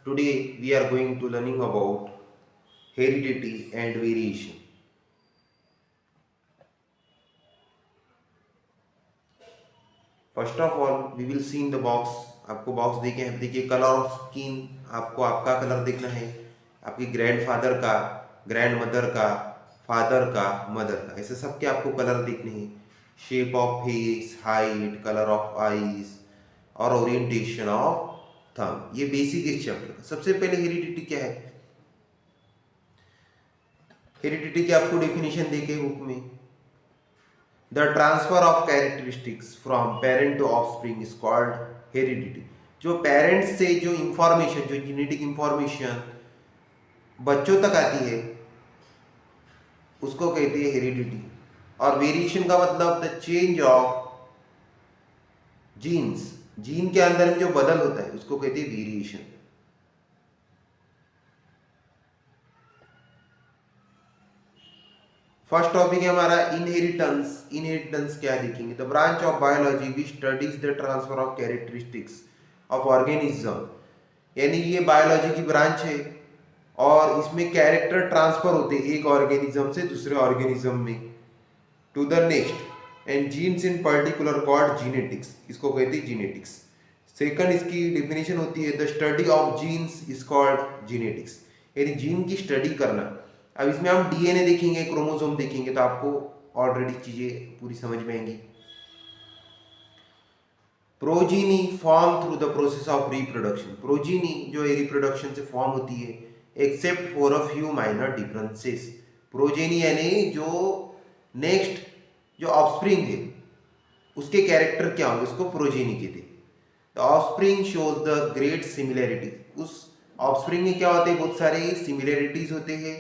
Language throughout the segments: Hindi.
Today we are going to learning about heredity and variation. First of all, we will see in the box. आपको बॉक्स देखे हैं, देखिए कलर ऑफ स्किन, आपको आपका कलर देखना है, आपके ग्रैंडफादर का, ग्रैंड मदर का, फादर का, मदर का, ऐसे सबके आपको कलर देखने हैं. Shape of face, height, colour of eyes और ओरिएंटेशन ऑफ थंब. ये बेसिक इस चैप्टर का. सबसे पहले हेरिडिटी क्या है. हेरिडिटी की आपको डेफिनेशन देके बुक में, the transfer of characteristics from parent to offspring is called heredity. जो पेरेंट्स से जो इंफॉर्मेशन, जो जेनेटिक इंफॉर्मेशन बच्चों तक आती है उसको कहते हैं हेरिडिटी. और वेरिएशन का मतलब the change of genes, gene के अंदर में जो बदल होता है उसको कहते हैं वेरिएशन. फर्स्ट टॉपिक है हमारा इनहेरिटेंस. इनहेरिटेंस क्या देखेंगे. The branch of biology which studies the transfer of characteristics of organism. यानी ये बायोलॉजी की ब्रांच है और इसमें कैरेक्टर ट्रांसफर होते हैं एक ऑर्गेनिज्म से दूसरे ऑर्गेनिज्म में to the next, and genes in particular called genetics. इसको कहते हैं जीनेटिक्स. सेकंड इसकी डेफिनेशन होती है the study of genes is called genetics. यानी जीन की स्टडी करना. अब इसमें हम डीएनए देखेंगे, क्रोमोसोम देखेंगे तो आपको ऑलरेडी चीजें पूरी समझ में आएंगी. Progeny form through the process of reproduction. Progeny जो है रिप्रोडक्शन से फॉर्म होती है except for a few minor differences. Progeny यानी जो नेक्स्ट जो ऑफस्प्रिंग है उसके कैरेक्टर क्या होंगे उसको प्रोजेनी कहते हैं. The offspring shows the great similarity. उस ऑफस्प्रिंग में क्या होते हैं बहुत सारे सिमिलैरिटीज होते हैं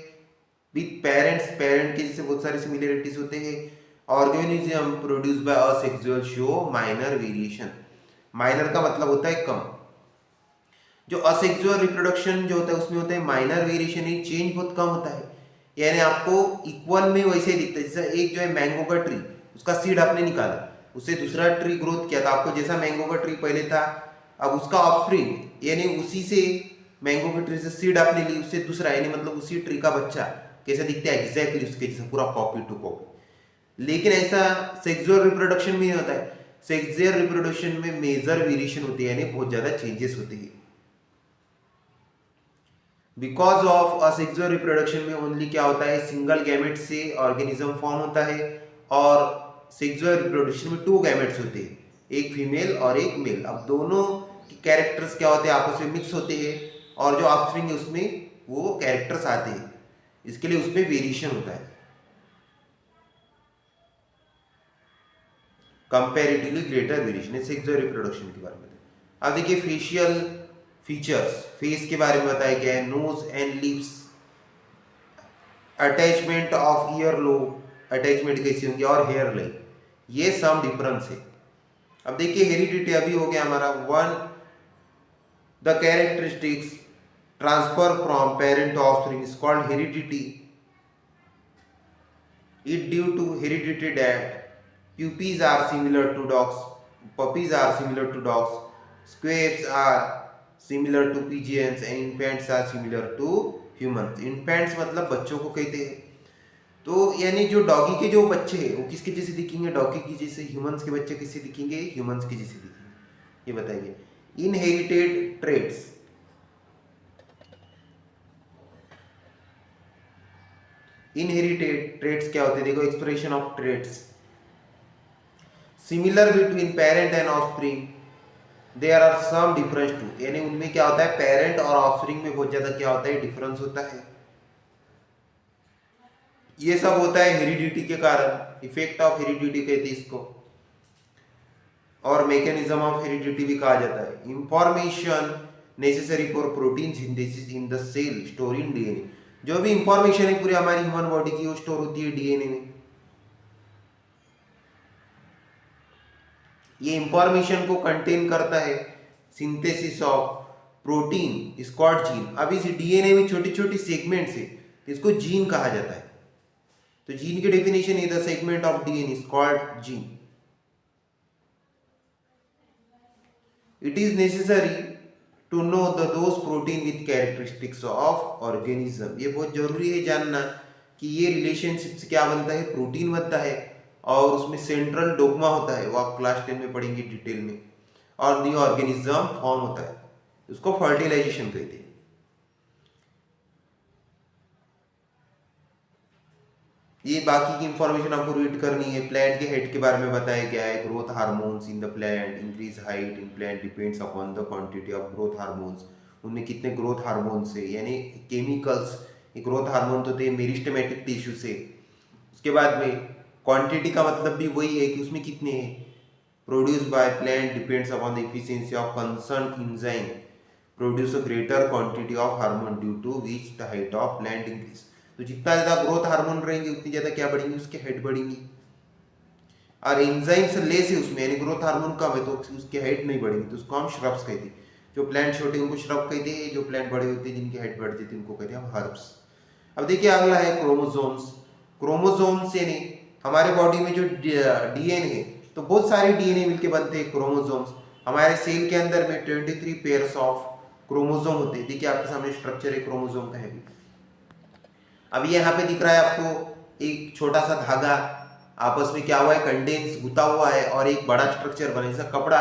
विथ पेरेंट्स. पेरेंट के जैसे बहुत सारे सिमिलैरिटीज होते हैं. Organism produce by asexual show minor variation. Minor का मतलब होता है कम. जो असेक्सुअल रिप्रोडक्शन जो होता है उसमें होता है माइनर वेरिएशन, ये चेंज बहुत कम होता है. यानी आपको इक्वल में वैसे ही दिखता है. जैसे एक जो है मैंगो का ट्री, उसका सीड आपने निकाला, उससे दूसरा ट्री ग्रोथ किया था. आपको जैसा मैंगो का ट्री पहले था, अब उसका ऑफस्प्रिंग यानी उसी से मैंगो के ट्री से सीड आपने ली, उससे दूसरा यानी मतलब उसी ट्री का बच्चा कैसा दिखता है एग्जैक्टली उसके जैसा, पूरा कॉपी टू कॉपी. लेकिन ऐसा सेक्सुअल रिप्रोडक्शन में नहीं होता है. सेक्सुअल रिप्रोडक्शन में मेजर वेरिएशन होती है, यानी बहुत ज्यादा चेंजेस होते हैं. बिकॉज ऑफ असेक्सुअल रिप्रोडक्शन में ओनली क्या होता है सिंगल गैमेट से ऑर्गेनिज्म फॉर्म होता है, और सेक्सुअल रिप्रोडक्शन में टू गैमेट्स होते हैं, एक फीमेल और एक मेल. अब दोनों के कैरेक्टर्स क्या होते हैं आपस में मिक्स होते हैं और जो ऑफस्प्रिंग है उसमें वो कैरेक्टर्स आते हैं. इसके लिए उसमें वेरिएशन होता है. Comparatively greater variation sexual reproduction के बारे में. अब देखिए फेशियल फीचर्स, फेस के बारे में बताया गया है. Nose and lips, attachment of ear lobe, attachment कैसी होंगी, और हेयर लाइन, ये सम डिफरेंस है. अब देखिए हेरिडिटी अभी हो गया हमारा. One, the characteristics transfer from parent to offspring is called heredity. It due to heredity that puppies are similar to dogs, puppies are similar to dogs, squabs are similar to pigeons, and infants are similar to humans. Infants मतलब बच्चों को कहते हैं. तो यानी जो डॉगी के जो बच्चे हैं वो किसके जैसे दिखेंगे, डॉगी की जैसे. ह्यूमंस के बच्चे किससे दिखेंगे, ह्यूमंस के जैसे दिखेंगे. ये बताइए. Inherited traits. इनहेरिटेड ट्रेट्स क्या होते हैं देखो. Expression of traits similar between parent and offspring, there are some difference too. यानी उनमें क्या होता है पेरेंट और ऑफस्प्रिंग में बहुत ज्यादा क्या होता है डिफरेंस होता है. ये सब होता है हेरिडिटी के कारण. इफेक्ट ऑफ हेरिडिटी कहते हैं इसको, और मैकेनिज्म ऑफ हेरिडिटी भी कहा जाता है. Information necessary for protein synthesis in the cell store in DNA. जो भी इंफॉर्मेशन है पूरी हमारी ह्यूमन बॉडी की वो स्टोर होती है डीएनए में. ये इंफॉर्मेशन को कंटेन करता है synthesis of protein is called gene. अब इस डीएनए में छोटी छोटी सेगमेंट्स है, इसको जीन कहा जाता है. तो जीन की डेफिनेशन है the segment of DNA is called gene. It is necessary to know those protein with characteristics of organism. ये बहुत जरूरी है जानना कि ये रिलेशनशिप से क्या बनता है, प्रोटीन बनता है और उसमें सेंट्रल डोग्मा होता है, वो आप क्लास 10 में पढ़ेंगे डिटेल में, और न्यू ऑर्गेनिज्म फॉर्म होता है, उसको फर्टिलाइजेशन कहते हैं। ये बाकी की इंफॉर्मेशन आपको रीड करनी है। प्लांट के हेड के बारे में बताया गया है, growth hormones in the plant increase height in plant depends upon the quantity of growth hormones. उनमें कितने ग्रोथ हार्मोन्स है, यानी केमिकल्स, ग्रोथ हार्मोन तो थे मेरिस्टेमेटिक टिश्यू से। उसके बाद में क्वांटिटी का मतलब भी वही है कि उसमें कितने हैं। Produce by plant depends upon the efficiency of concern enzyme produce a greater quantity of hormone due to which the height of plant increase. तो जितना ज्यादा ग्रोथ हार्मोन रहेंगे उतनी ज्यादा क्या बढ़ेंगी, उसके हेड बढ़ेंगी। और एंजाइम से लेस है उसमें, यानी ग्रोथ हार्मोन कम है तो उसके हेड नहीं बढ़ेंगे, तो उसको हम श्रब्स कहते हैं। जो प्लांट छोटे उनको श्रब कहते हैं, जो प्लांट बड़े होते हैं जिनके हेड बढ़ जाते हैं उनको कहते हैं हम हर्ब्स। अब देखिए अगला है क्रोमोसोम्स। क्रोमोसोम्स यानी हमारे बॉडी में जो डीएनए है, तो बहुत सारे डीएनए मिलके बनते हैं क्रोमोसोम्स। हमारे सेल के अंदर में 23 पेयर्स ऑफ क्रोमोसोम होते हैं। देखिए आपके सामने स्ट्रक्चर है क्रोमोसोम का है। अब ये यहाँ पे दिख रहा है आपको एक छोटा सा धागा आपस में क्या हुआ है, कंडेंस गुता हुआ है और एक बड़ा स्ट्रक्चर बना, जैसा कपड़ा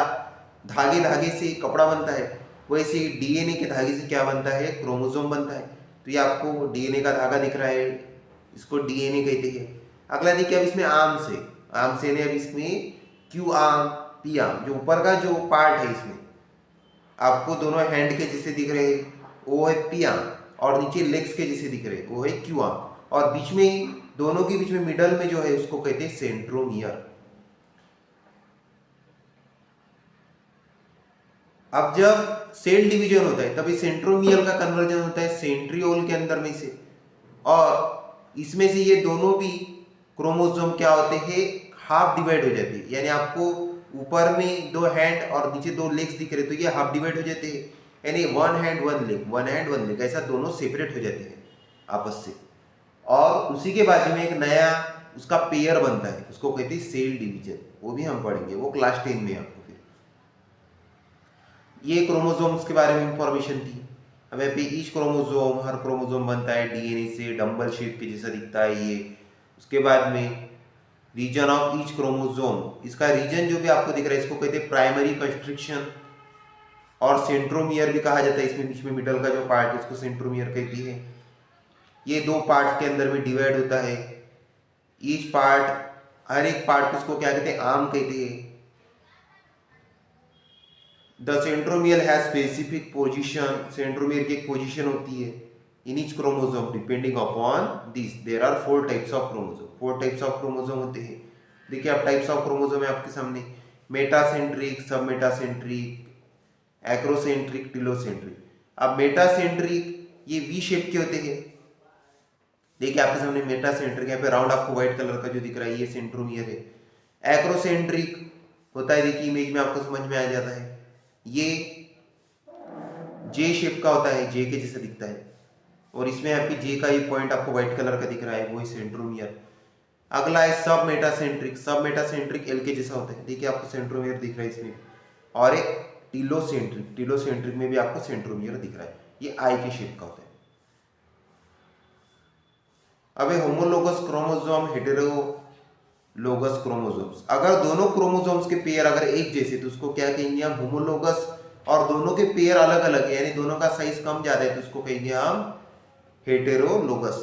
धागे धागे से कपड़ा बनता है, वैसे डीएनए के धागे से क्या बनता है, क्रोमोसोम बनता है। तो ये आपको डीएनए का धागा दिख रहा है, इसको डीएनए कहते हैं। अगला देखिए अब इसमें आर्म्स है, आर्म्स यानी अब इसमें क्यू आर्म पी आर्म, जो ऊपर का जो पार्ट है इसमें आपको दोनों हैंड के जैसे दिख रहे हैं वो है पी आर्म, और नीचे लेग्स के जैसे दिख रहे हैं वो है क्यू आर्म, और बीच में दोनों के बीच में मिडल में जो है उसको कहते हैं सेंट्रोमियर। अब जब सेल डिवीजन होता है तभी सेंट्रोमियर का कन्वर्जन होता है सेंट्रियोल के अंदर में से, और इसमें से ये दोनों भी क्रोमोसोम क्या होते हैं, हाफ डिवाइड हो जाते हैं। यानी आपको ऊपर में 2 हैंड और नीचे 2 लेग्स दिख रहे, तो ये हाफ डिवाइड हो जाते हैं, यानी 1 हैंड 1 लेग, 1 हैंड 1 लेग, ऐसा दोनों सेपरेट हो जाते हैं आपस से। और उसी के बाजू में एक नया उसका पेयर बनता है, उसको कहते हैं सेल डिवीजन, वो भी हम पढ़ेंगे, वो क्लास 10 में आपको। फिर ये क्रोमोसोम्स के बारे में इंफॉर्मेशन थी। अब यहाँ पे ईच क्रोमोसोम, हर क्रोमोसोम बनता है डीएनए से, डंबल शेप के जैसा दिखता है ये। उसके बाद में रीजन ऑफ ईच क्रोमोसोम, इसका रीजन जो भी आपको दिख रहा है इसको कहते हैं प्राइमरी कंस्ट्रिक्शन, और सेंट्रोमियर भी कहा जाता है। इसमें बीच में मिडल का जो पार्ट है उसको सेंट्रोमियर कहती है। ये 2 पार्ट के अंदर में डिवाइड होता है। ईच पार्ट, हर एक पार्ट को इसको क्या कहते हैं, आर्म कहते हैं। The centromere has specific position, centromere की एक पोजीशन होती है in each chromosome depending upon this there are 4 types of chromosome. 4 types of chromosome होते हैं। देखिए आप टाइप्स ऑफ क्रोमोसोम है आपके सामने, मेटासेंट्रिक, सब मेटासेंट्रिक, एक्रोसेंट्रिक, टिलोसेंट्रिक। अब मेटासेंट्रिक ये वी शेप के होते हैं। देखिए आपके सामने मेटासेंट्रिक, यहाँ पे राउंड आपको व्हाइट कलर का जो दिख रहा है ये सेंट्रोमियर है। एक्रोसेंट्रिक होता है, देखिए इमेज में आपको समझ में आ जाता है, ये जे शेप का होता है, जे के जैसा दिखता है, और इसमें यहाँ पे जे का ये पॉइंट आपको व्हाइट कलर का दिख रहा है, वो है सेंट्रोमियर। अगला है सब मेटासेंट्रिक, सब मेटासेंट्रिक एल के जैसा होता है, देखिए आपको सेंट्रोमियर दिख रहा है इसमें। और एक टिलोसेंट्रिक, टिलोसेंट्रिक में भी आपको सेंट्रोमियर दिख रहा है, ये आई के शेप का होता है। अब होमोलोगस क्रोमोसोम, हेटेरोलोगस क्रोमोसोम्स। अगर दोनों क्रोमोसोम्स के पेयर अगर एक जैसे तो उसको क्या कहेंगे हम, होमोलोगस। और दोनों के पेयर अलग अलग है, यानी दोनों का साइज कम ज्यादा है, तो उसको कहेंगे हम हेटेरोलोगस।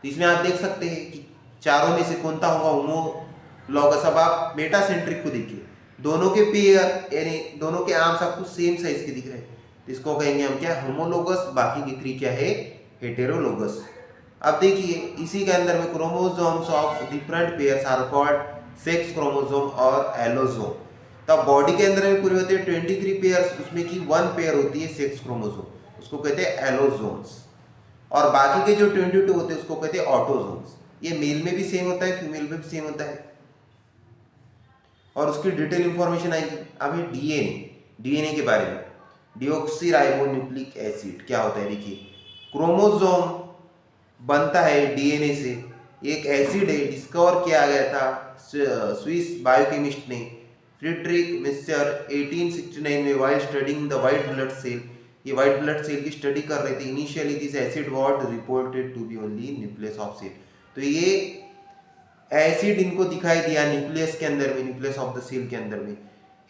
तो इसमें आप देख सकते हैं कि चारों में से कौन सा होगा होमोलोगस। अब आप मेटासेंट्रिक को देखिए, दोनों के पेयर यानी दोनों के आर्म्स आपको सेम साइज के दिख रहे हैं, तो इसको कहेंगे हम क्या, होमोलोगस। बाकी की 3 क्या है, हेटेरोलोगस। अब देखिए इसी के अंदर में chromosomes of different pairs are called sex chromosome और एलोसोम। तब बॉडी के अंदर में पूरे होते हैं 23 पेयर्स, उसमें की 1 पेयर होती है सेक्स क्रोमोसोम, उसको कहते हैं एलोसोम्स। और बाकी के जो 22 होते हैं उसको कहते हैं ऑटोसोम्स। ये मेल में भी सेम होता है, फीमेल में भी सेम होता है, और उसकी डिटेल इंफॉर्मेशन आएगी। अब ये डीएनए के बारे में, डीऑक्सीराइबोन्यूक्लिक एसिड क्या होता है, देखिए क्रोमोसोम बनता है डीएनए से, एक एसिड है डिस्कवर किया गया था स्विस बायोकेमिस्ट ने फ्रीडरिक मिस्टर 1869 में while studying the white blood cell, ये वाइट ब्लड सेल की स्टडी कर रहे थे। Initially this acid was reported to be only nucleus of cell, तो ये एसिड इनको दिखाई दिया न्यूक्लियस के अंदर में, न्यूक्लियस ऑफ द सेल के अंदर में।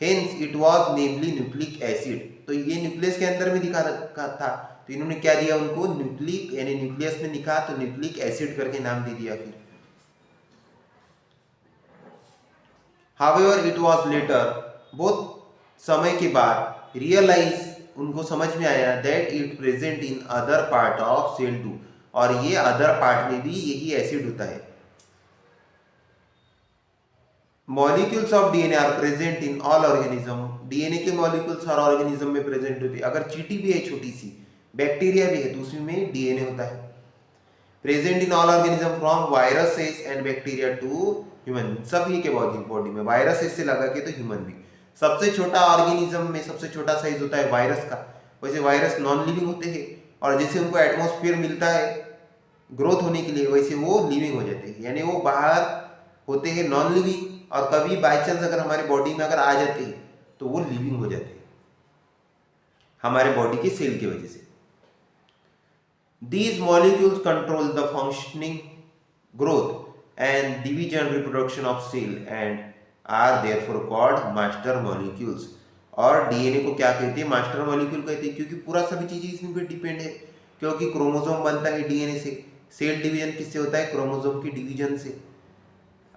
Hence it was namely nucleic acid, तो ये न्यूक्लियस के अंदर में दिखा था, तो इन्होंने क्या दिया उनको, न्यूक्लिक, यानी न्यूक्लियस में दिखा तो न्यूक्लिक एसिड करके नाम दे दिया फिर। हाउएवर इट वाज लेटर, बहुत समय के बाद रियलाइज, उनको समझ में आया that it present in other part of cell too, और ये अदर पार्ट में भी यही एसिड होता है। Molecules of DNA are present in all organism, DNA के मॉलिक्यूल्स हर ऑर्गेनिज्म में प्रेजेंट होते हैं। अगर चींटी भी है छोटी सी, बैक्टीरिया भी है, तो उसमें में डीएनए होता है। Present in all organism from viruses and bacteria to human, सभी के बॉडी में, वायरसेस से लगा के तो ह्यूमन भी। सबसे छोटा ऑर्गेनिज्म में सबसे छोटा साइज होता है वायरस का, वैसे वायरस नॉन लिविंग होते हैं, और जैसे उनको एटमॉस्फेयर मिलता है ग्रोथ होने के लिए, वैसे वो लिविंग हो जाते हैं, यानी वो बाहर होते हैं नॉन लिविंग, और कभी बाई चांस अगर हमारे बॉडी में अगर आ जाते हैं तो वो लिविंग हो जाते हैं हमारे बॉडी के सेल की वजह से। These molecules control the functioning, growth and division, reproduction of cell and are therefore called master molecules। और डीएनए को क्या कहते हैं, मास्टर मॉलिक्यूल कहते हैं, क्योंकि पूरा सभी चीजें इसमें पे डिपेंड है, क्योंकि क्रोमोसोम बनता है डीएनए से, सेल डिवीजन किससे होता है, क्रोमोसोम की डिवीजन से।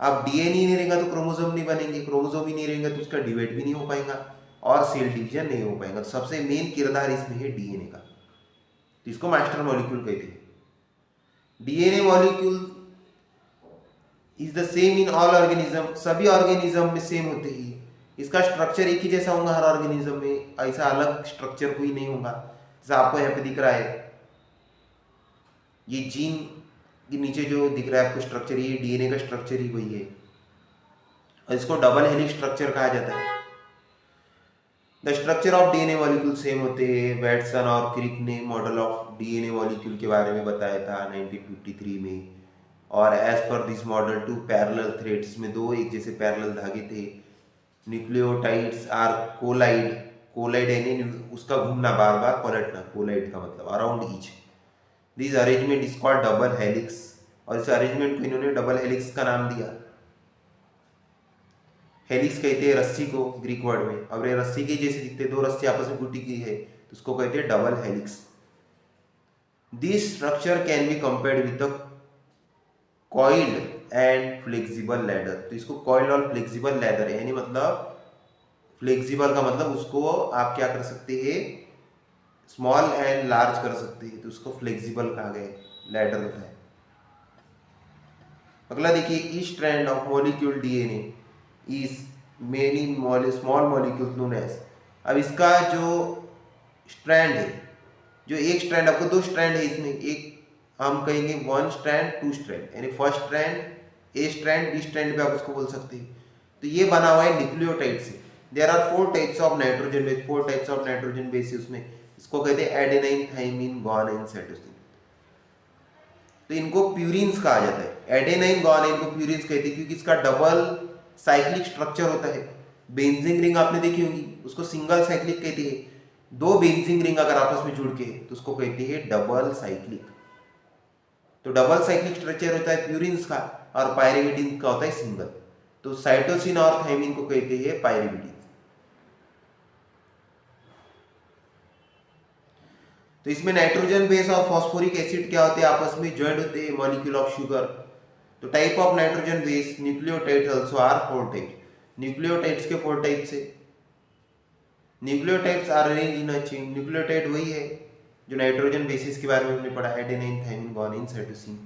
अब डीएनए नहीं रहेगा तो क्रोमोसोम नहीं बनेंगे, क्रोमोसोम ही नहीं रहेगा तो उसका डिवाइड भी नहीं हो पाएगा और सेल डिवीजन नहीं हो पाएगा। तो सबसे मेन किरदार इसमें है डीएनए का, तो इसको मास्टर मॉलिक्यूल कहते हैं। DNA molecule is the same in all organism, सभी ऑर्गेनिज्म में सेम होते ही, इसका स्ट्रक्चर एक ही जैसा होगा हर ऑर्गेनिज्म में, ऐसा अलग स्ट्रक्चर कोई नहीं होगा। जैसा आपको यहाँ पे दिख रहा है, ये जीन के नीचे जो दिख रहा है आपको स्ट्रक्चर, ये डीएनए का स्ट्रक्चर ही वही है, और इसको डबल हेलिक्स स्ट्रक्चर कहा जाता है। The structure of DNA molecule same होते हैं। वैटसन और क्रिक ने मॉडल ऑफ डीएनए मॉलिक्यूल के बारे में बताया था 1953 में, और as per this model two parallel threads में दो एक जैसे पैरेलल धागे थे। न्यूक्लियोटाइड्स आर कोलाइड, कोलाइड यानी उसका घूमना, बार बार पलटना, कोलाइड का मतलब around each. This arrangement is called double helix, और इस अरेंजमेंट को इन्होंने डबल हेलिक्स का नाम दिया। हेलिक्स कहते हैं रस्सी को ग्रीक वर्ड में, अब ये रस्सी के जैसे दिखते, दो रस्सी आपस में गुटी की है तो उसको कहते हैं double helix. This structure can be compared with the coiled and flexible ladder, तो इसको कॉइल्ड और फ्लेक्सिबल लैडर, यानी मतलब फ्लेक्सिबल का मतलब उसको आप क्या कर सकते हैं, स्मॉल एंड लार्ज कर सकते हैं, तो उसको फ्लेक्सिबल कहा गया, लैडर होता है। अगला देखिए, each strand of molecule DNA is many small molecules known as. अब इसका जो स्ट्रैंड है, जो एक स्ट्रैंड, आपको दो स्ट्रैंड है इसमें, एक हम कहेंगे वन स्ट्रैंड टू स्ट्रैंड, यानी फर्स्ट स्ट्रैंड ए स्ट्रैंड बी स्ट्रैंड पे आप उसको बोल सकते हैं। तो ये बना हुआ है न्यूक्लियोटाइड से। There are 4 types of nitrogen base, 4 types of nitrogen base उसमें, इसको कहते हैं एडेनाइन, थाइमिन, गुआनिन, साइटोसिन। तो इनको प्यूरिन्स कहा जाता है। एडेनाइन गुआनिन को प्यूरिन्स कहते हैं क्योंकि इसका डबल साइक्लिक स्ट्रक्चर होता है। बेंजीन रिंग आपने देखी होगी, उसको सिंगल साइक्लिक कहते हैं। दो बेंजीन रिंग अगर आपस में जुड़ के तो उसको कहते हैं डबल साइक्लिक। तो डबल साइक्लिक स्ट्रक्चर होता है प्यूरिन्स का, और पायरिमिडिन का होता है सिंगल। तो साइटोसिन और थाइमिन को कहते हैं पायरिमिडिन। तो इसमें नाइट्रोजन बेस और फॉस्फोरिक एसिड क्या होते हैं, आपस में ज्वाइंट होते हैं, मॉलिक्यूल ऑफ शुगर। तो type of nitrogen base nucleotides also are 4 type. Nucleotides के 4 टाइप्स है। Nucleotides are arranged in a chain. Nucleotide वही है जो नाइट्रोजन बेसिस के बारे में हमने पढ़ा, एडेनाइन, थाइमिन, गुआनिन, साइटोसिन।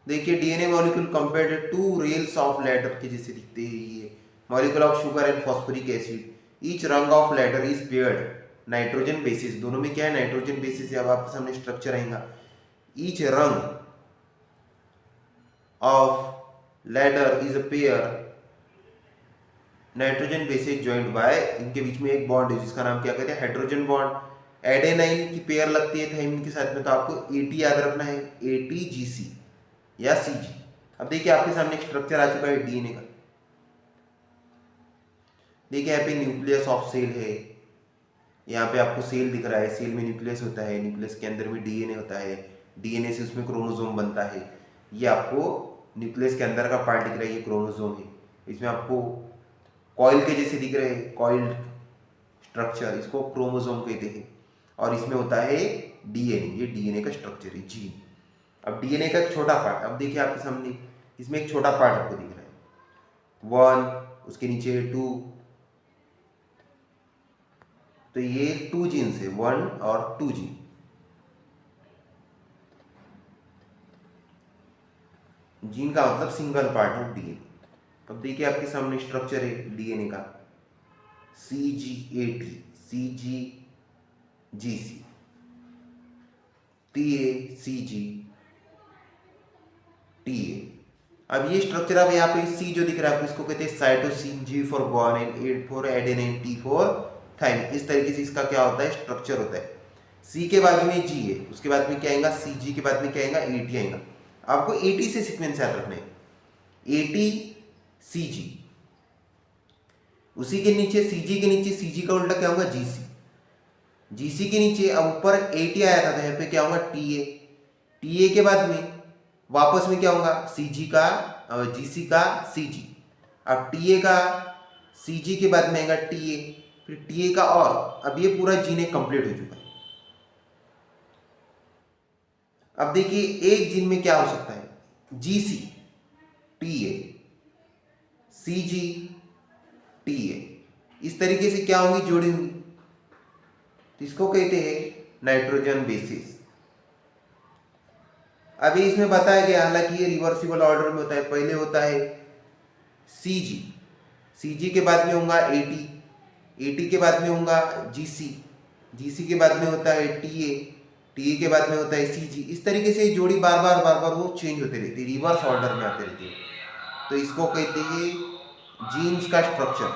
देखिए, DNA molecule compared to rails of ladder के जैसे दिखते हैं ये, molecule of sugar and phosphoric acid. Each rung of ladder is paired nitrogen bases. दोनों में क्या है, नाइट्रोजन बेसिस है। अब आपके सामने स्ट्रक्चर आएगा। Each rung of ladder is a pair nitrogen bases joint by, इनके बीच में एक बॉन्ड है जिसका नाम क्या कहते हैं, हाइड्रोजन बॉन्ड। एडेनाइन की पेयर लगती है थाइमिन के साथ में, तो आपको एटी याद रखना है, एटीजीसी या सीजी। अब देखिए आपके सामने एक स्ट्रक्चर आ चुका है डीएनए का। देखिए यहाँ पे न्यूक्लियस ऑफ सेल है, यहाँ पे आपको सेल दिख रहा है, सेल में न्यूक्लियस होता है, न्यूक्लियस के अंदर में डीएनए होता है, डीएनए से उसमें क्रोमोसोम बनता है। ये आपको न्यूक्लियस के अंदर का पार्ट दिख रहा है, ये क्रोमोसोम है। इसमें आपको कॉइल के जैसे दिख रहे हैं, कॉइल्ड स्ट्रक्चर, इसको क्रोमोसोम कहते हैं। और इसमें होता है डीएनए, ये डीएनए का स्ट्रक्चर है, जीन। अब डीएनए का एक छोटा पार्ट, अब देखिए आपके सामने इसमें एक छोटा पार्ट आपको दिख रहा है 1, उसके नीचे है 2, तो ये 2 जीन्स है, 1 और 2 जीन। जीन का मतलब सिंगल पार्ट ऑफ डीएनए। अब देखिए आपके सामने स्ट्रक्चर है डीएनए का, CGAT, CGGC, TA। अब ये स्ट्रक्चर, अब यहाँ पे सी जो दिख रहा है आपको, इसको कहते हैं cytosine, G for guanine, A for adenine, T for thymine. इस तरीके से इसका क्या होता है, स्ट्रक्चर होता है। सी के बाद में G है, उसके बाद में क्या आएगा CG, के बाद में क्या आएगा AT आएगा। आपको AT से सीक्वेंस याद रखना है, AT CG, उसी के नीचे CG के नीचे CG का उल्टा क्या होगा GC, GC के नीचे अब ऊपर AT आया था, तो यहाँ पे क्या होगा TA, TA के बाद में वापस में क्या होगा CG का GC का CG, अब TA का CG के बाद में आएगा TA, फिर TA का, और अब ये पूरा जीन कंप्लीट हो चुका है। अब देखिए एक जीन में क्या हो सकता है, GC TA CG TA, इस तरीके से क्या होंगी, जोड़ी होंगी, तो इसको कहते हैं नाइट्रोजन बेसिस। अभी इसमें बताया गया, हालांकि ये रिवर्सिबल ऑर्डर में होता है, पहले होता है CG, CG के बाद में होगा AT, AT के बाद में होगा GC, GC के बाद में होता है TA, TA के बाद में होता है CG। इस तरीके से जोड़ी बार बार वो चेंज होते रहती है, रिवर्स ऑर्डर में आते रहते हैं, तो इसको कहते हैं जीन्स का स्ट्रक्चर।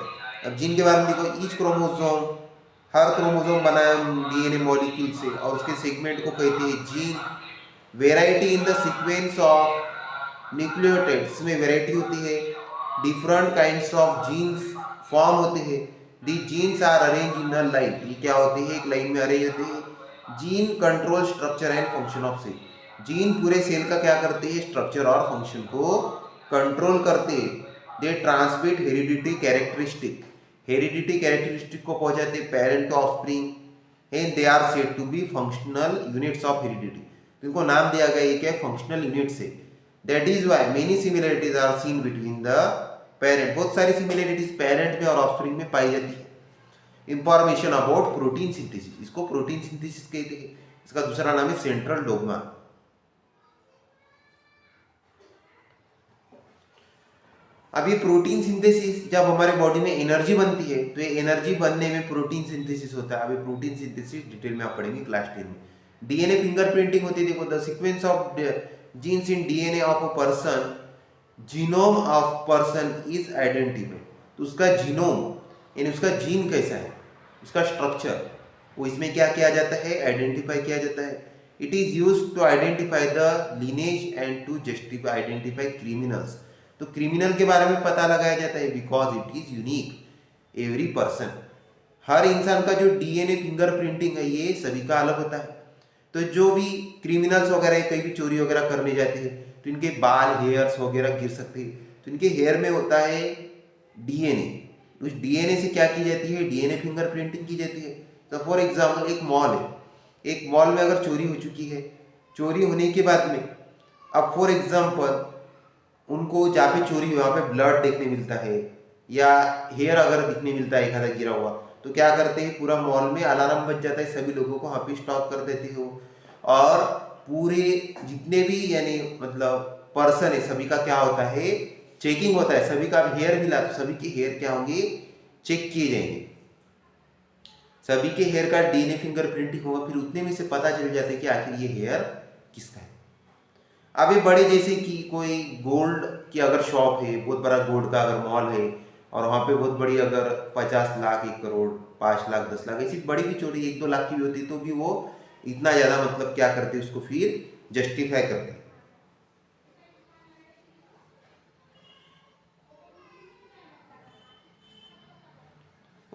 अब जीन के बारे में देखो, ईच क्रोमोसोम, हर क्रोमोसोम बना है डीएनए मॉलिक्यूल से, और उसके सेगमेंट को कहते हैं gene. Variety in the sequence of nucleotides में वेराइटी होती है, different kinds of genes form होते हैं, the genes are arrange in a line, ये क्या होते हैं, एक लाइन में अरेंज होते हैं। Gene control structure and function of cell, gene पूरे सेल का क्या करते हैं, स्ट्रक्चर और फंक्शन को कंट्रोल करते हैं। They transmit heredity characteristic, heredity characteristic को पहुंचाते parent to offspring, and they are said to be functional units of heredity, इनको नाम दिया गया ये क्या फंक्शनल यूनिट्स है। That is why many similarities are seen between the parent, बहुत सारी सिमिलरिटीज पेरेंट में और ऑफस्प्रिंग में पाई जाती है। इंफॉर्मेशन अबाउट प्रोटीन सिंथेसिस, इसको प्रोटीन सिंथेसिस कहते हैं, इसका दूसरा नाम है सेंट्रल डोग्मा। अब ये प्रोटीन सिंथेसिस, जब हमारे बॉडी में एनर्जी बनती है, तो ये एनर्जी बनने में प्रोटीन सिंथेसिस होता है। अभी प्रोटीन सिंथेसिस डिटेल में आप पढ़ेंगे क्लास 10 में। डीएनए फिंगरप्रिंटिंग होती है, देखो the sequence of genes in DNA of a person, genome of person is identified, तो उसका जीनोम यानी उसका जीन कैसा है, उसका स्ट्रक्चर, वो इसमें क्या किया जाता है, आइडेंटिफाई किया जाता है। It is used to identify the lineage and to justify identify criminals, तो क्रिमिनल के बारे में पता लगाया जाता है, because it is unique every person, हर इंसान का जो डीएनए फिंगरप्रिंटिंग है ये सभी का अलग होता है। तो जो भी क्रिमिनल्स वगैरह कहीं भी चोरी वगैरह करने जाते हैं, तो इनके बाल हेयर्स वगैरह गिर सकते हैं, तो इनके हेयर में होता है डीएनए, उस डीएनए से क्या की जाती है, डीएनए फिंगरप्रिंटिंग की जाती है। तो फॉर एग्जाम्पल एक मॉल है, एक मॉल में अगर चोरी हो चुकी है, चोरी होने के बाद में अब फॉर एग्जाम्पल उनको जहाँ पे चोरी हुआ वहाँ पे ब्लड देखने मिलता है, या हेयर अगर दिखने मिलता है एक आधा गिरा हुआ, तो क्या करते हैं, पूरा मॉल में अलार्म बज जाता है, सभी लोगों को वहाँ पे स्टॉप कर देते हो, और पूरे जितने भी यानी मतलब पर्सन है सभी का क्या होता है, चेकिंग होता है। सभी का हेयर मिला तो सभी के हेयर क्या होंगे, चेक किए जाएंगे, सभी के हेयर का डीएनए फिंगरप्रिंटिंग होगा, फिर उतने में से पता चल जाता है कि आखिर ये हेयर किसका है। अब ये बड़े जैसे कि कोई गोल्ड की अगर शॉप है, बहुत बड़ा गोल्ड का अगर मॉल है, और वहाँ पे बहुत बड़ी अगर 50 लाख 1 करोड़ 5 लाख 10 लाख ऐसी बड़ी भी चोरी 1-2 लाख की भी होती, तो भी वो इतना ज़्यादा मतलब क्या करते उसको फिर जस्टिफाई करते।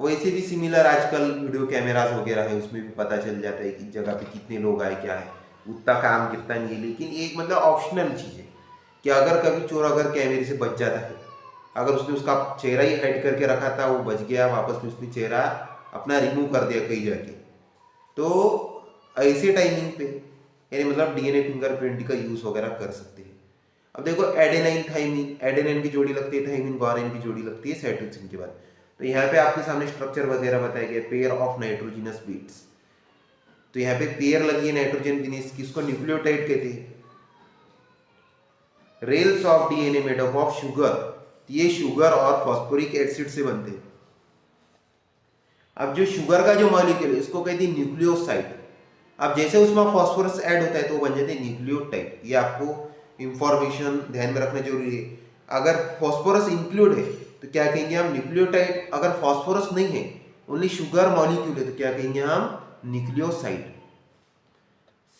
वैसे भी सिमिलर आजकल वीडियो कैमराज वगैरह है, उसमें भी पता चल जाता है कि जगह पे कितने लोग आए, क्या है, उतना काम कितना नहीं है। लेकिन एक मतलब ऑप्शनल चीज़ है कि अगर कभी चोर अगर कैमरे से बच जाता है, अगर उसने उसका चेहरा ही हाइड करके रखा था, वो बच गया, वापस में उसने चेहरा अपना रिमूव कर दिया कहीं जाके, तो ऐसे टाइमिंग पे यानी मतलब डीएनए फिंगरप्रिंट का यूज़ वगैरह कर सकते हैं। अब देखो एडेनाइन थाइमिन, एडेनाइन की जोड़ी लगती है, थाइमिन ग्वानिन की जोड़ी लगती है साइटोसिन के बाद। तो यहाँ पे आपके सामने स्ट्रक्चर वगैरह बताया गया, पेयर ऑफ नाइट्रोजिनस बीट्स। तो यहाँ पे पेयर लगी है नाइट्रोजन बेस की, इसको न्यूक्लियोटाइड कहते हैं। Rails of DNA made up of sugar, ये शुगर और फॉस्फोरिक एसिड से बनते हैं। अब जो शुगर का जो मॉलिक्यूल है इसको कहते हैं न्यूक्लियोसाइड। अब जैसे उसमें फॉस्फोरस ऐड होता है तो वो बन जाते हैं न्यूक्लियोटाइड। ये आपको इंफॉर्मेशन ध्यान में रखना जरूरी है। अगर फॉस्फोरस इंक्लूड है तो क्या कहेंगे हम, न्यूक्लियोटाइड। अगर फॉस्फोरस नहीं है, ओनली शुगर मॉलिक्यूल है, तो क्या कहेंगे हम, nucleoside.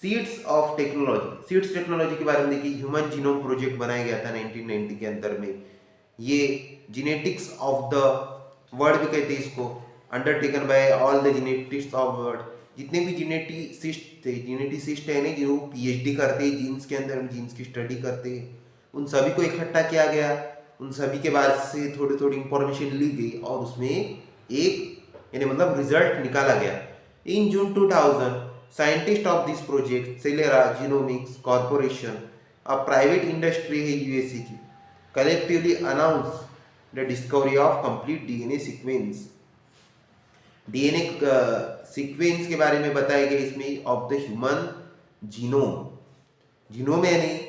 Seeds of technology, seeds technology के बारे में देखिए, ह्यूमन जीनोम प्रोजेक्ट बनाया गया था 1990 के अंदर में। ये जेनेटिक्स ऑफ द वर्ल्ड भी कहते हैं इसको, undertaken by all the genetics of world. जितने भी जेनेटिसिस्ट थे, जेनेटिसिस्ट है ना जो पीएचडी करते हैं जीन्स के अंदर, जीन्स की स्टडी करते हैं, उन सभी को इकट्ठा किया गया। उन सभी के बाद से थोड़ी थोड़ी इंफॉर्मेशन ली गई और उसमें एक यानी मतलब रिजल्ट निकाला गया। In June 2000 scientist of this project Celera Genomics corporation, a private industry है यूएसए की, collectively announce the discovery of complete DNA sequence. DNA sequence के बारे में बताया गया इसमें, of the human genome. Genome यानी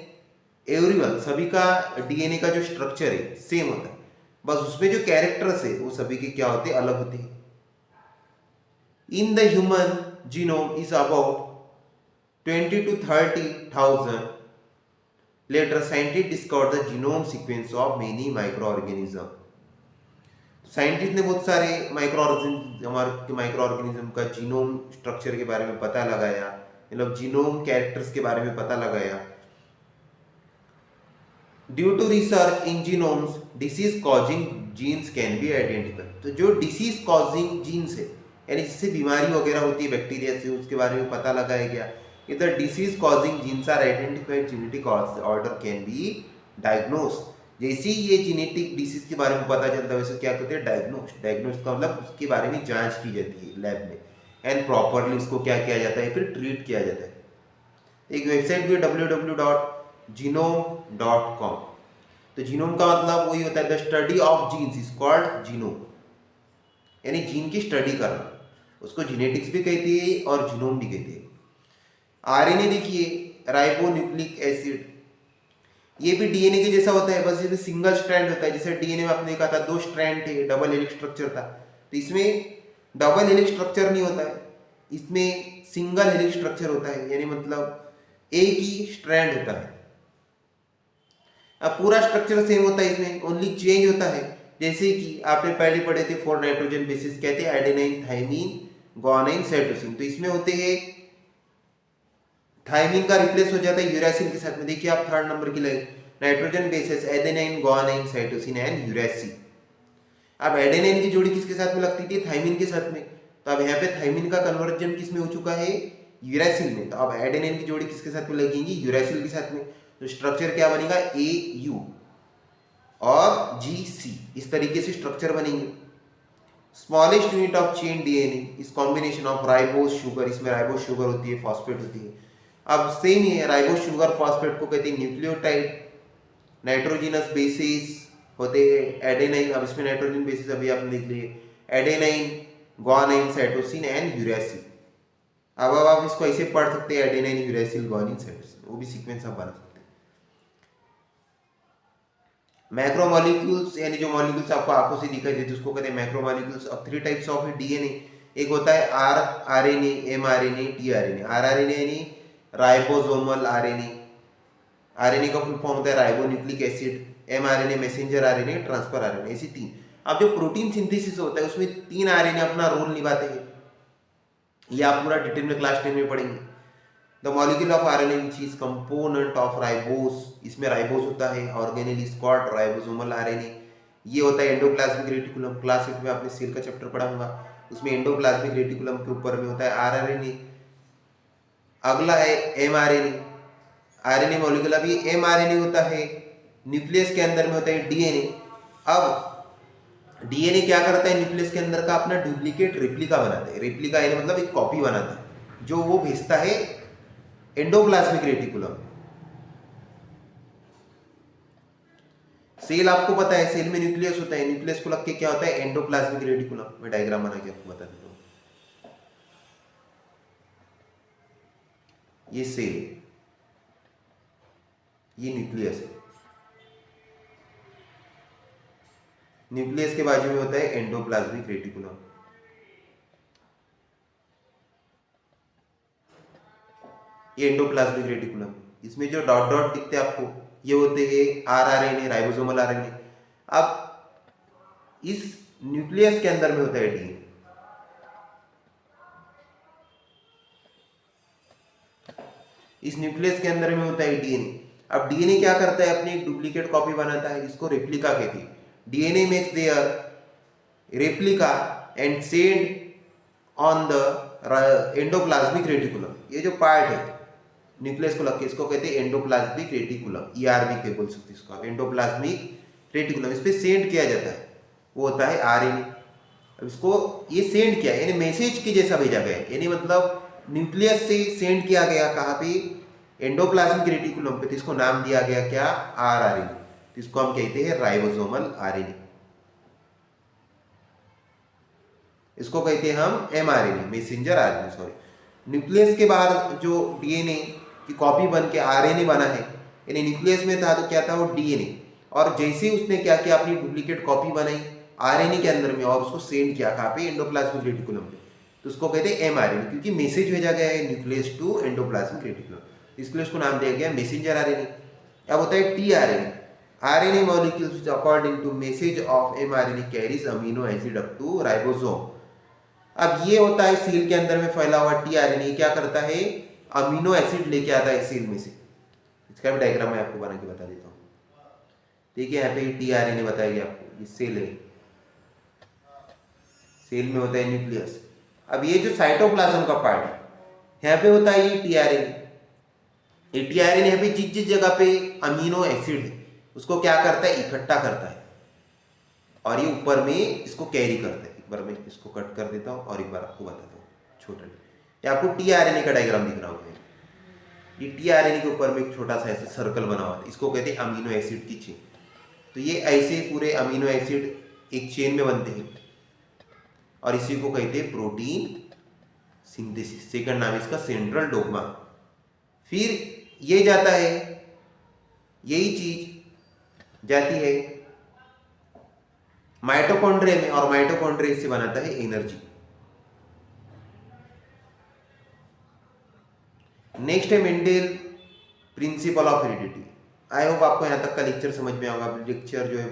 एवरीवन, सभी का डीएनए का जो स्ट्रक्चर है सेम होता है, बस उसमें जो कैरेक्टर्स है वो सभी के क्या होते हैं, अलग होते हैं। In the human genome is about 20 to 30,000. Later, scientists discovered the genome sequence of many microorganisms. Scientist ने बहुत सारे माइक्रो ऑर्गेनिज्म का जीनोम स्ट्रक्चर के बारे में पता लगाया, मतलब जीनोम कैरेक्टर्स के बारे में पता लगाया। Due to research in genomes, disease causing genes can be identified. तो जो डिसीज कॉजिंग जीन्स है यानी जिससे बीमारी वगैरह होती है बैक्टीरिया से, उसके बारे में पता लगाया गया। If the disease causing genes are identified, genetic order can be diagnosed. जैसे ही ये जेनेटिक डिसीज के बारे में पता चलता है वैसे क्या करते हैं, डायग्नोस। डायग्नोस का मतलब उसके बारे में जांच की जाती है लैब में, एंड प्रॉपरली उसको क्या किया जाता है, फिर ट्रीट किया जाता है। एक वेबसाइट भी www.genome.com। तो जीनोम का मतलब वही होता है, the study of genes is called genome, यानी जीन की स्टडी करना। उसको जेनेटिक्स भी कहते हैं और जीनोम भी कहते हैं। आरएनए देखिए, राइबोन्यूक्लिक एसिड, ये भी डीएनए के जैसा होता है, बस इसमें सिंगल स्ट्रैंड होता है। जैसे डीएनए में आपने कहा था 2 स्ट्रैंड थे, डबल हेलिक्स स्ट्रक्चर था, तो इसमें डबल हेलिक्स स्ट्रक्चर नहीं होता है, इसमें सिंगल हेलिक्स स्ट्रक्चर होता है, यानी मतलब एक ही स्ट्रैंड होता है। अब पूरा स्ट्रक्चर सेम होता है, इसमें ओनली चेंज होता है। जैसे कि आपने पहले पढ़े थे 4 नाइट्रोजन बेसिस, कहते हैं एडेनाइन, थाइमिन, ग्वानिन, साइटोसिन। तो इसमें होते हैं थाइमिन का रिप्लेस हो जाता है यूरेसिल के साथ में। देखिए आप 3rd नंबर की line, nitrogen bases adenine, guanine, cytosine and uracil. अब एडेनाइन की जोड़ी किसके साथ में लगती थी, थाइमिन के साथ में। तो अब यहाँ पे थाइमिन का कन्वर्जन किस में हो चुका है, यूरेसिल में। तो अब एडेनाइन की जोड़ी किसके साथ में लगेगी, यूरेसिल के साथ में। तो स्ट्रक्चर क्या बनेगा, AU और GC, इस तरीके से स्ट्रक्चर बनेंगे। Smallest unit of chain DNA इस कॉम्बिनेशन ऑफ राइबोस शुगर, इसमें राइबोस शुगर होती है, फॉस्फेट होती है। अब सेम ही है, राइबोस शुगर फॉस्फेट को कहते हैं न्यूक्लियोटाइड। नाइट्रोजिनस बेसिस होते हैं एडेनाइन, अब इसमें नाइट्रोजन बेसिस अभी आपने देख लिए, adenine, guanine, cytosine and uracil. अब आप इसको ऐसे पढ़ सकते हैं, एडेनाइन, यूरेसिल, ग्वानिन, साइटोसिन, वो भी सीक्वेंस आप बना सकते हैं। मैक्रोमोलिक्यूल्स यानी जो मॉलिक्यूल्स आपको आंखों से दिखाई देते उसको कहते हैं मैक्रोमोलिक्यूल्स। अब 3 टाइप्स ऑफ डीएनए, एक होता है आरआरएनए, एमआरएनए, टीआरएनए। आरआरएनए यानी राइबोसोमल आरएनए, आरएनए का फुल फॉर्म होता है ribonucleic acid, mRNA messenger RNA, transfer RNA, ऐसी 3। अब जो प्रोटीन सिंथेसिस होता है उसमें 3 आरएनए अपना रोल निभाते हैं, ये आप पूरा डिटेल में क्लास 10 में पढ़ेंगे। The molecule of RNA which is component of ribose, इसमें राइबोस होता है, organelle is called ribosomal RNA, ये होता है एंडोप्लाज्मिक रेटिकुलम। क्लास 8 में आपने सेल का चैप्टर पढ़ा होगा, उसमें एंडोप्लाज्मिक रेटिकुलम के ऊपर में होता है आरआरएनए। अगला है एमआरएनए। आरएनए मॉलिक्यूल, अब ये एमआरएनए होता है न्यूक्लियस के अंदर में होता है डीएनए। अब डीएनए क्या करता है, न्यूक्लियस के अंदर का अपना डुप्लीकेट रेप्लिका बनाता है। रेप्लिका यानी मतलब एक कॉपी बनाता है, जो वो भेजता है एंडोप्लाज्मिक रेटिकुलम। सेल आपको पता है, सेल में न्यूक्लियस होता है, न्यूक्लियस को लग के क्या होता है, एंडोप्लाज्मिक रेटिकुलम। मैं डायग्राम बना के आपको बता देता हूँ। ये सेल, ये न्यूक्लियस है, न्यूक्लियस के बाजू में होता है एंडोप्लाज्मिक रेटिकुलम। ये एंडोप्लाज्मिक रेटिकुलम, इसमें जो डॉट डॉट दिखते हैं आपको, ये होते हैं आरआरएनए, राइबोसोमल आरएनए। अब इस न्यूक्लियस के अंदर में होता है डीएनए। इस न्यूक्लियस के अंदर में होता है डीएनए। अब डीएनए क्या करता है, अपनी एक डुप्लीकेट कॉपी बनाता है, इसको रेप्लिका कहते हैं। DNA makes there replica and send on the endoplasmic reticulum. ये जो पार्ट है न्यूक्लियस को लग के, इसको कहते हैं एंडोप्लाज्मिक रेटिकुलम, ईआरबी के बोल सकते हैं इसको आप, एंडोप्लाज्मिक रेटिकुलम। इस पे सेंड किया जाता है, वो होता है आरएनए। अब इसको ये सेंड किया यानी मैसेज के जैसा भेजा गया है, यानी मतलब न्यूक्लियस से सेंड किया गया कहाँ पे, एंडोप्लाज्मिक रेटिकुलम पे। तो इसको नाम दिया गया क्या, आरआरएनए। तो इसको हम कहते हैं राइबोसोमल आरएनए। इसको कहते हैं हम mRNA, messenger RNA, sorry. Nucleus के बाहर जो डीएनए की कॉपी बन के आरएनए बना है, यानी न्यूक्लियस में था तो क्या था, वो डीएनए, और जैसे उसने क्या किया, अपनी डुप्लीकेट कॉपी बनाई आरएनए के अंदर में और उसको सेंड किया कहाँ पे, एंडोप्लाज्मिक रेटिकुलम पे। तो उसको कहते हैं एमआरएनए, क्योंकि मैसेज भेजा गया है न्यूक्लियस टू एंडोप्लाज्मिक रेटिकुलम, इसके लिए उसको नाम दिया गया मैसेंजर आरएनए। अब होता है tRNA. RNA molecules according to message of mRNA carries amino acid up to ribosome. अब ये होता है सेल के अंदर में फैला हुआ टीआरएनए, क्या करता है, अमीनो एसिड लेके आता है सेल में से। इसका भी डायग्राम मैं आपको बना के बता देता हूँ। देखिए यहाँ पे टीआरएनए बताया गया आपको, ये सेल है, सेल में होता है न्यूक्लियस। अब ये जो साइटोप्लाज्म का पार्ट है, यहाँ पे होता है ये टीआरएनए। ये टीआरएनए यहाँ पे जिस जिस जगह पे अमीनो एसिड है उसको क्या करता है, इकट्ठा करता है, और ये ऊपर में इसको कैरी करता है। एक बार मैं इसको कट कर देता हूँ और एक बार आपको बताता हूँ छोटा। ये आपको टीआरएनए का डायग्राम दिख रहा होगा। ये टीआरएनए के ऊपर में एक छोटा सा ऐसे सर्कल बना हुआ है, इसको कहते हैं अमीनो एसिड की चेन। तो ये ऐसे पूरे अमीनो एसिड एक चेन में बनते हैं, और इसी को कहते हैं प्रोटीन सिंथेसिस। सेकंड नाम इसका सेंट्रल डोग्मा। फिर ये जाता है, यही चीज जाती है माइटोकॉन्ड्रिया में, और माइटोकॉन्ड्रिया से बनाता है एनर्जी। नेक्स्ट है Mendel principle of heredity. I hope आपको यहाँ तक का लेक्चर समझ में आएगा। लेक्चर जो है